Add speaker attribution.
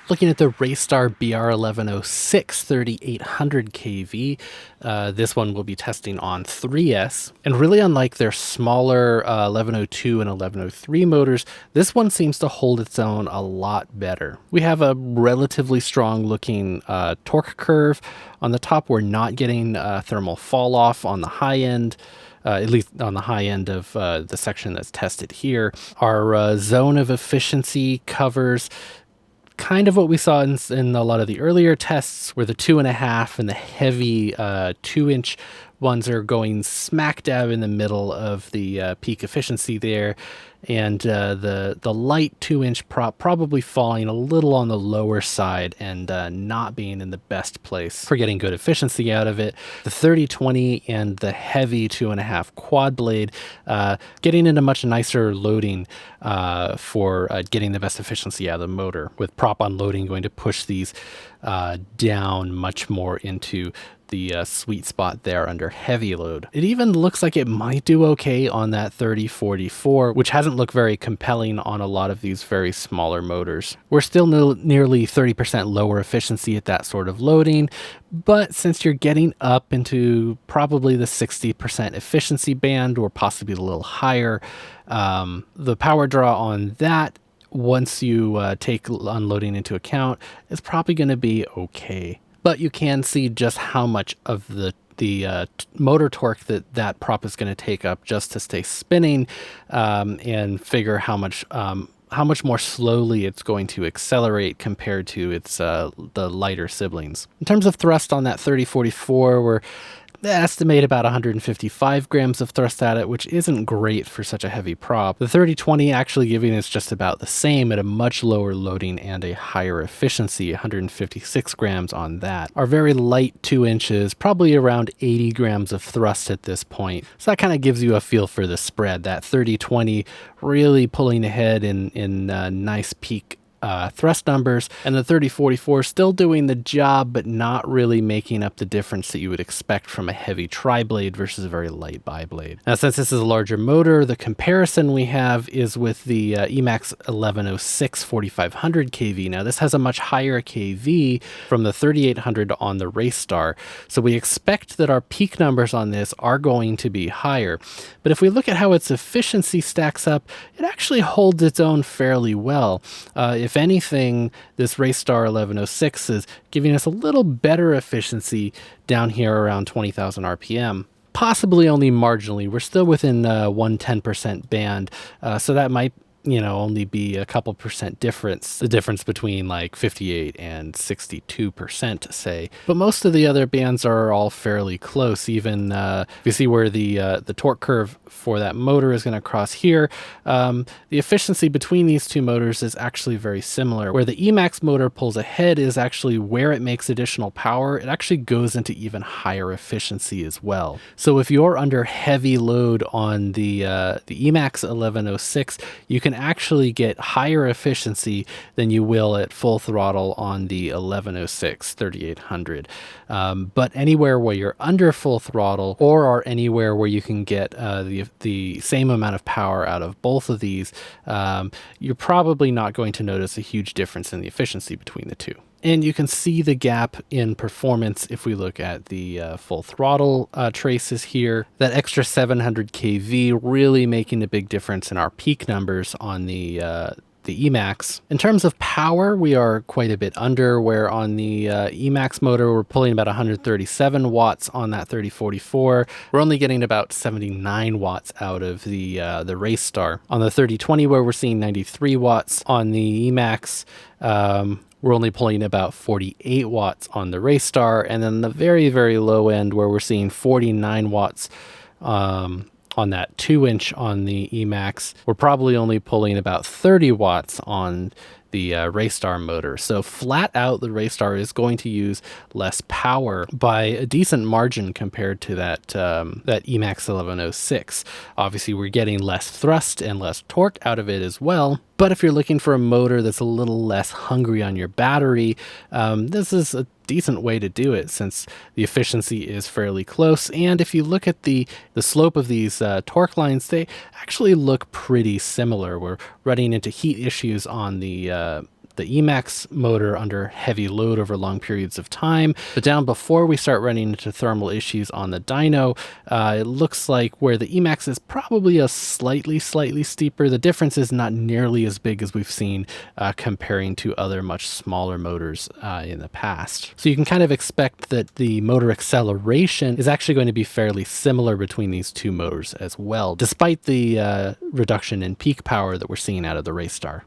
Speaker 1: Looking at the Racestar BR1106-3800kv, this one will be testing on 3S. And really unlike their smaller 1102 and 1103 motors, this one seems to hold its own a lot better. We have a relatively strong looking torque curve. On the top, we're not getting thermal fall off on the high end. At least on the high end of the section that's tested here. Our zone of efficiency covers kind of what we saw in a lot of the earlier tests, where the 2.5 and the heavy 2-inch ones are going smack dab in the middle of the peak efficiency there, and the light 2-inch prop probably falling a little on the lower side and not being in the best place for getting good efficiency out of it. The 3020 and the heavy 2.5 quad blade getting into much nicer loading for getting the best efficiency out of the motor, with prop unloading going to push these down much more into the sweet spot there under heavy load. It even looks like it might do okay on that 3044, which hasn't looked very compelling on a lot of these very smaller motors. We're still nearly 30% lower efficiency at that sort of loading, but since you're getting up into probably the 60% efficiency band, or possibly a little higher, the power draw on that, once you take unloading into account, is probably going to be okay. But you can see just how much of the motor torque that prop is going to take up just to stay spinning, and figure how much more slowly it's going to accelerate compared to its the lighter siblings. In terms of thrust on that 3044, we're estimate about 155 grams of thrust at it, which isn't great for such a heavy prop. The 3020 actually giving us just about the same at a much lower loading and a higher efficiency, 156 grams on that. Our very light 2 inches, probably around 80 grams of thrust at this point. So that kind of gives you a feel for the spread. That 3020 really pulling ahead in nice peak thrust numbers, and the 3044 still doing the job, but not really making up the difference that you would expect from a heavy tri-blade versus a very light bi-blade. Now, since this is a larger motor, the comparison we have is with the Emax 1106-4500kv. Now, this has a much higher kV from the 3800 on the Racestar, so we expect that our peak numbers on this are going to be higher. But if we look at how its efficiency stacks up, it actually holds its own fairly well. If anything, this Racestar 1106 is giving us a little better efficiency down here around 20,000 RPM. Possibly only marginally. We're still within 110% band, so that might only be a couple percent difference, the difference between like 58 and 62%, say. But most of the other bands are all fairly close. Even if you see where the torque curve for that motor is going to cross here, the efficiency between these two motors is actually very similar. Where the Emax motor pulls ahead is actually where it makes additional power. It actually goes into even higher efficiency as well. So if you're under heavy load on the Emax 1106, you can actually get higher efficiency than you will at full throttle on the 1106-3800. But anywhere where you're under full throttle, or are anywhere where you can get the same amount of power out of both of these, you're probably not going to notice a huge difference in the efficiency between the two. And you can see the gap in performance if we look at the full throttle traces here. That extra 700 kV really making a big difference in our peak numbers on the Emax. In terms of power, we are quite a bit under, where on the Emax motor, we're pulling about 137 watts on that 3044. We're only getting about 79 watts out of the Racestar. On the 3020, where we're seeing 93 watts on the Emax, we're only pulling about 48 watts on the Racestar, and then the very, very low end where we're seeing 49 watts on that 2-inch on the Emax, we're probably only pulling about 30 watts on the Racestar motor. So flat out, the Racestar is going to use less power by a decent margin compared to that Emax 1106. Obviously, we're getting less thrust and less torque out of it as well. But if you're looking for a motor that's a little less hungry on your battery, this is a decent way to do it, since the efficiency is fairly close. And if you look at the slope of these torque lines, they actually look pretty similar. We're running into heat issues on the the Emax motor under heavy load over long periods of time. But down before we start running into thermal issues on the dyno, it looks like where the Emax is probably a slightly steeper. The difference is not nearly as big as we've seen comparing to other much smaller motors in the past. So you can kind of expect that the motor acceleration is actually going to be fairly similar between these two motors as well, despite the reduction in peak power that we're seeing out of the Racestar.